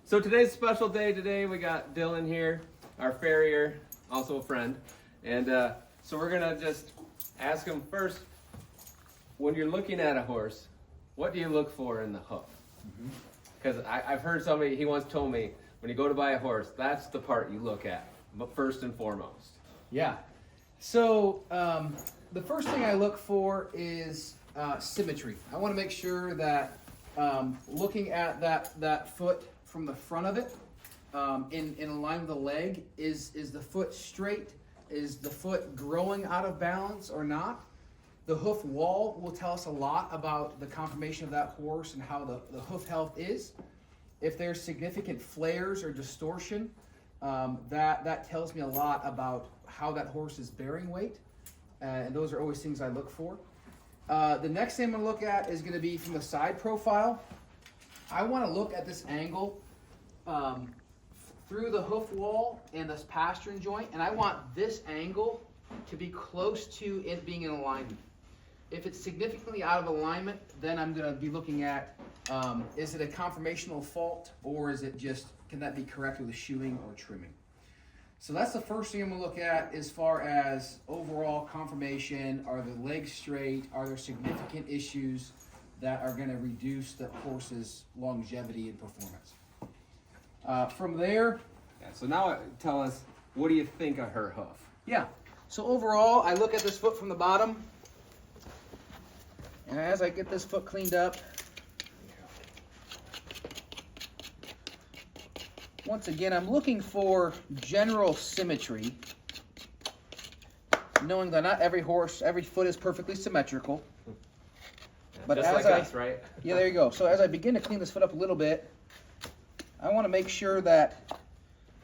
So today's a special day. Today we got Dylan here, our farrier, also a friend. And so we're gonna just ask him first, when you're looking at a horse, what do you look for in the hoof? Because I've heard somebody, he once told me, when you go to buy a horse, that's the part you look at, but first and foremost. Yeah. So the first thing I look for is symmetry. I want to make sure that looking at that foot from the front of it, in line with the leg, is the foot straight? Is the foot growing out of balance or not? The hoof wall will tell us a lot about the conformation of that horse and how the hoof health is. If there's significant flares or distortion, that tells me a lot about how that horse is bearing weight. And those are always things I look for. The next thing I'm going to look at is going to be from the side profile. I want to look at this angle through the hoof wall and this pastern joint, and I want this angle to be close to it being in alignment. If it's significantly out of alignment, then I'm going to be looking at, is it a conformational fault, or is it just, can that be corrected with shoeing or trimming? So that's the first thing I'm going to look at as far as overall conformation. Are the legs straight? Are there significant issues that are going to reduce the horse's longevity and performance? From there, So now tell us, what do you think of her hoof? yeah. So overall, I look at this foot from the bottom, and as I get this foot cleaned up, once again, I'm looking for general symmetry, knowing that not every horse, every foot is perfectly symmetrical. But just as like us, right? Yeah, there you go. So as I begin to clean this foot up a little bit, I want to make sure that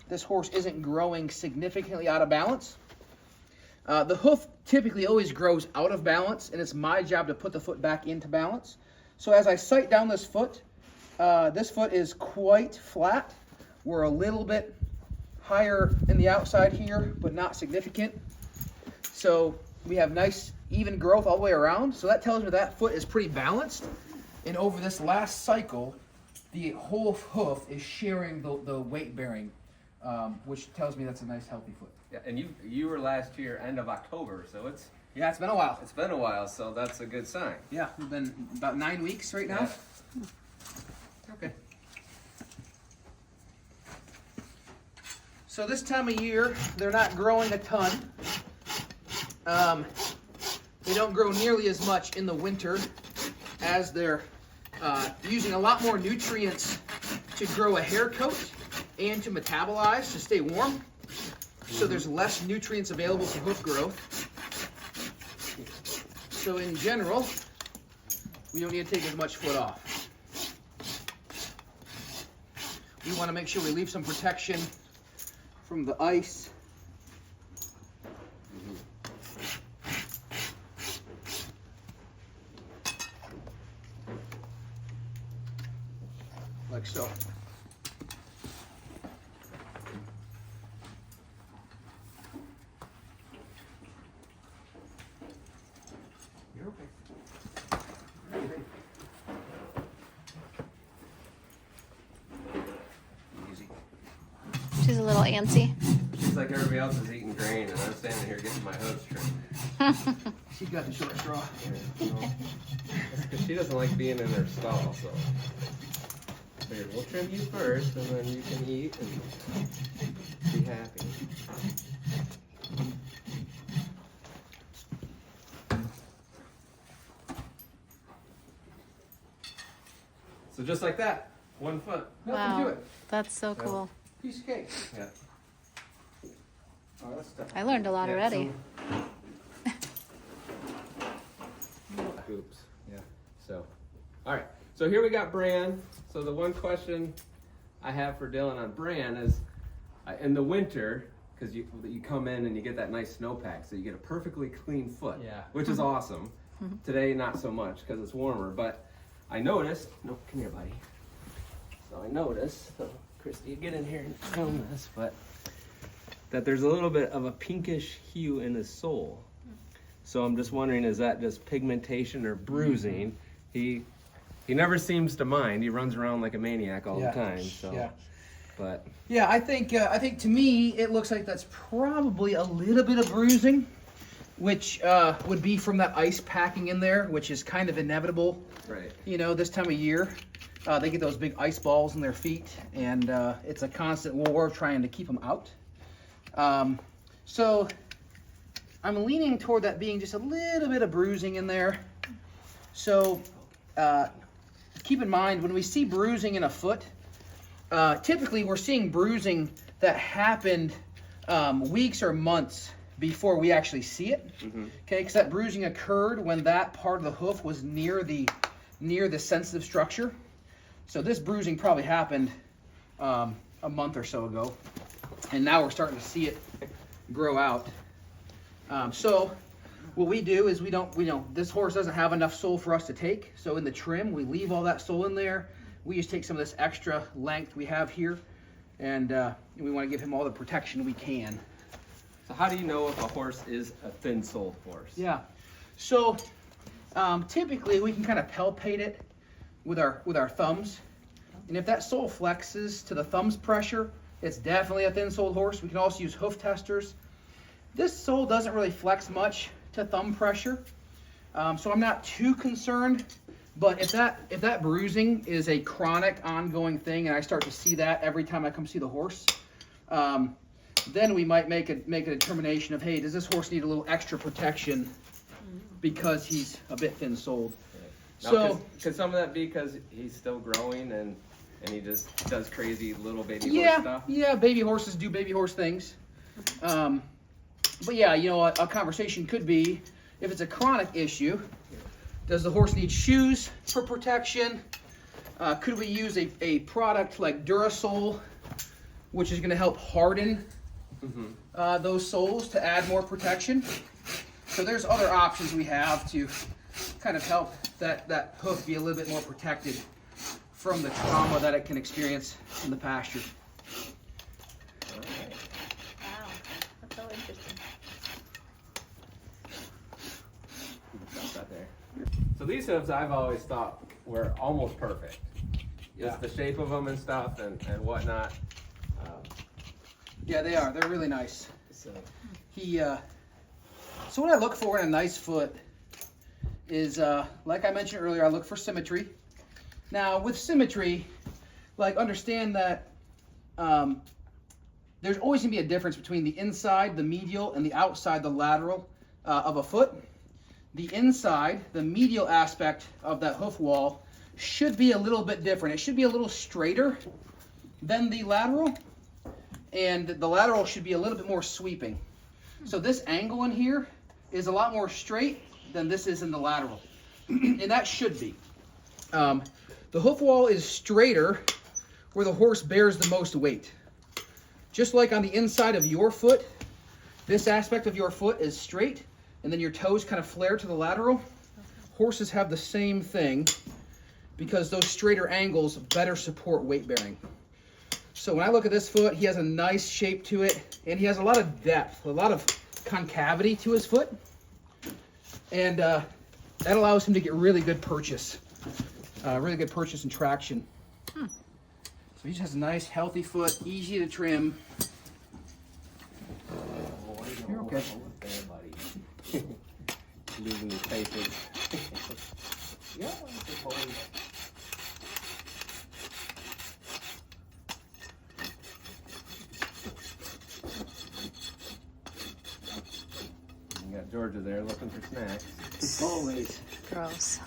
this horse isn't growing significantly out of balance. The hoof typically always grows out of balance, and it's my job to put the foot back into balance. So as I sight down this foot is quite flat. We're a little bit higher in the outside here, but not significant. So we have nice even growth all the way around. So that tells me that foot is pretty balanced. And over this last cycle, the whole hoof is sharing the weight bearing, which tells me that's a nice healthy foot. Yeah, and you were last year end of October, so it's been a while. It's been a while, so that's a good sign. Yeah, we've been about 9 weeks right now. Yeah. Okay. So this time of year, they're not growing a ton. They don't grow nearly as much in the winter as they're using a lot more nutrients to grow a hair coat and to metabolize, to stay warm. So there's less nutrients available for hoof growth. So in general, we don't need to take as much foot off. We want to make sure we leave some protection from the ice. Like so. You're okay. Easy. She's a little antsy. She's like everybody else is eating grain, and I'm standing here getting my hooves trimmed. She's got the short straw. Because she doesn't like being in her stall, so figured we'll trim you first, and then you can eat and be happy. So just like that, 1 foot. Nothing to Wow, it. that's so cool. Piece of cake. Yeah. Oh, that's stuff. I learned a lot Yeah, already. Oops. Yeah. So, all right. So here we got Bran. So the one question I have for Dylan on Bran is, in the winter, because you come in and you get that nice snowpack, so you get a perfectly clean foot, Yeah. which is awesome. Today, not so much because it's warmer, but I noticed. No, come here, buddy. So I noticed. So Christy, you get in here and film this, but that there's a little bit of a pinkish hue in his sole. So I'm just wondering, is that just pigmentation or bruising? He never seems to mind. He runs around like a maniac all the time. So Yeah. But Yeah, I think to me it looks like that's probably a little bit of bruising, which would be from that ice packing in there, which is kind of inevitable. right. You know, this time of year, they get those big ice balls in their feet, and it's a constant war trying to keep them out. So I'm leaning toward that being just a little bit of bruising in there. So keep in mind, when we see bruising in a foot, typically we're seeing bruising that happened weeks or months before we actually see it. Okay, because that bruising occurred when that part of the hoof was near the sensitive structure. So this bruising probably happened a month or so ago, and now we're starting to see it grow out. So what we do is we don't, this horse doesn't have enough sole for us to take. So in the trim, we leave all that sole in there. We just take some of this extra length we have here, and we want to give him all the protection we can. So how do you know if a horse is a thin-soled horse? Yeah. So typically we can kind of palpate it with our thumbs, and if that sole flexes to the thumb's pressure, it's definitely a thin-soled horse. We can also use hoof testers. This sole doesn't really flex much to thumb pressure, so I'm not too concerned. But if that bruising is a chronic, ongoing thing, and I start to see that every time I come see the horse, then we might make a determination of, hey, does this horse need a little extra protection because he's a bit thin-soled? Now, So could some of that be because he's still growing and he just does crazy little baby horse yeah, stuff? yeah, baby horses do baby horse things. But yeah, you know, a conversation could be, if it's a chronic issue, does the horse need shoes for protection? Could we use a product like Durasole, which is going to help harden those soles to add more protection? So there's other options we have to kind of help that hoof be a little bit more protected from the trauma that it can experience in the pasture. Wow, that's so interesting. Stop that there. So these hooves I've always thought were almost perfect. Just the shape of them and stuff and whatnot. Yeah, they are. They're really nice. So So what I look for in a nice foot is, like I mentioned earlier, I look for symmetry. Now, with symmetry, like, understand that there's always going to be a difference between the inside, the medial, and the outside, the lateral of a foot. The inside, the medial aspect of that hoof wall, should be a little bit different. It should be a little straighter than the lateral, and the lateral should be a little bit more sweeping. So this angle in here is a lot more straight than this is in the lateral, and that should be. The hoof wall is straighter where the horse bears the most weight. Just like on the inside of your foot, this aspect of your foot is straight, and then your toes kind of flare to the lateral. Horses have the same thing because those straighter angles better support weight bearing. So when I look at this foot, he has a nice shape to it, and he has a lot of depth, a lot of concavity to his foot, and that allows him to get really good purchase and traction. So he just has a nice, healthy foot, easy to trim. You're okay. Losing his patience. Yeah, you got Georgia there looking for snacks. Always. Gross.